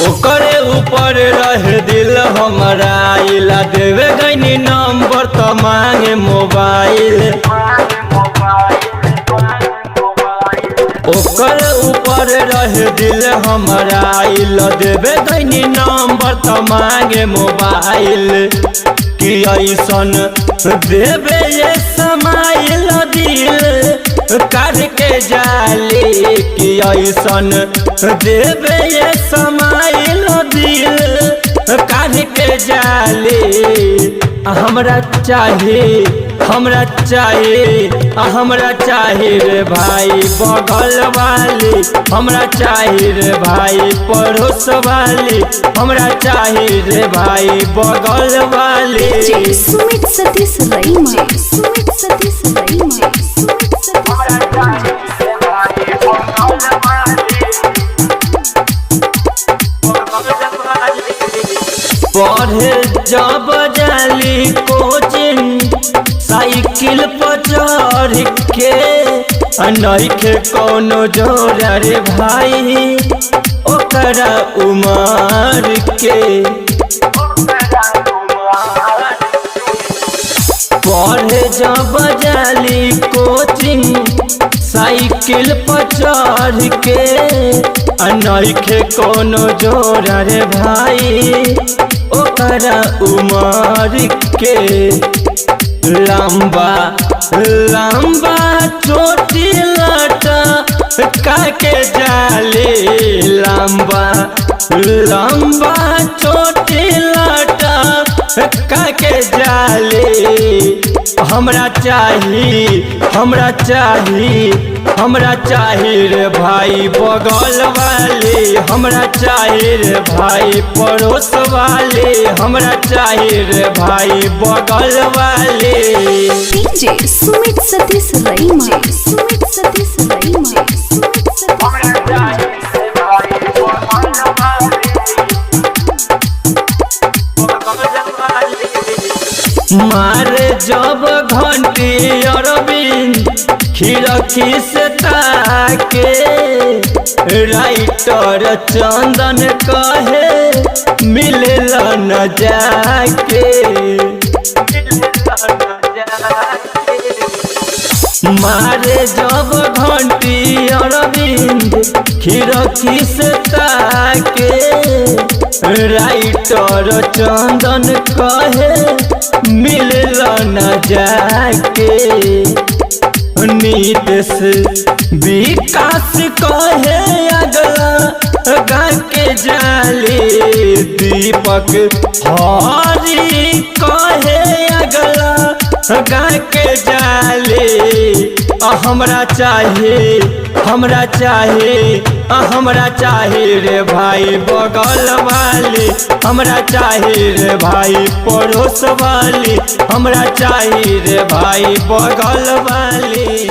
ओकरे ऊपर रहे दिल हमारा इला देवे गईनी नंबर तो मांगे मोबाइल। ओकरे ऊपर रहे दिल हमारा इला देवे गईनी नंबर तो मांगे मोबाइल। कि ऐसन देवे ये समाइल दिल काढ़ के जाली। कि ऐसन देवे ये समाइल दिल काढ़ के जाली। हमरा चाहिए हमरा चाहिए हमरा चाहिए रे भाई बगल वाली। हमरा चाहिए रे भाई पड़ोस वाली। हमरा चाहिए रे भाई बगल वाली। सुमित सतीश रईमा, सुमित सतीश रईमा, सुमित सतीश पढ़े जब जाली कोचिंग साइकिल पर चढ़ के नइखे कोनो जोड़ा रे भाई ओकरा उमर के। पढ़े जब जाली कोचिंग साइकिल पर चढ़ के नइखे कोनो जोड़ा रे भाई ओकरा उमर के। लंबा लंबा चोटी लटा काके जाली। लंबा लंबा चोटी लटा काके जाली। हमरा चाहिए हमरा चाहिए हमरा चाहिए रे भाई बगल वाली। हमरा चाहिए रे भाई पड़ोस वाली। हमरा चाहिए रे भाई बगल वाली। डीजे सुमित सतीश रईमा, सुमित सतीश रईमा, सुमित सतीश मारे जब घंटी अरविंद खिड़की से ताके राइटर चंदन कहे मिलेला न जाके। मारे जब घंटी अरविंद खिड़की से ताके राइटर चंदन कहे मिलेला न जाके। नीतीश विकास कहे अगला गा के जाली। दीपक हरी कहे अगला गा के जाली। हमरा चाहिए हमरा चाहिए हमरा चाहिए रे भाई बगल वाली। हमरा चाहिए रे भाई पड़ोस वाली। हमरा चाहिए रे भाई बगल वाली।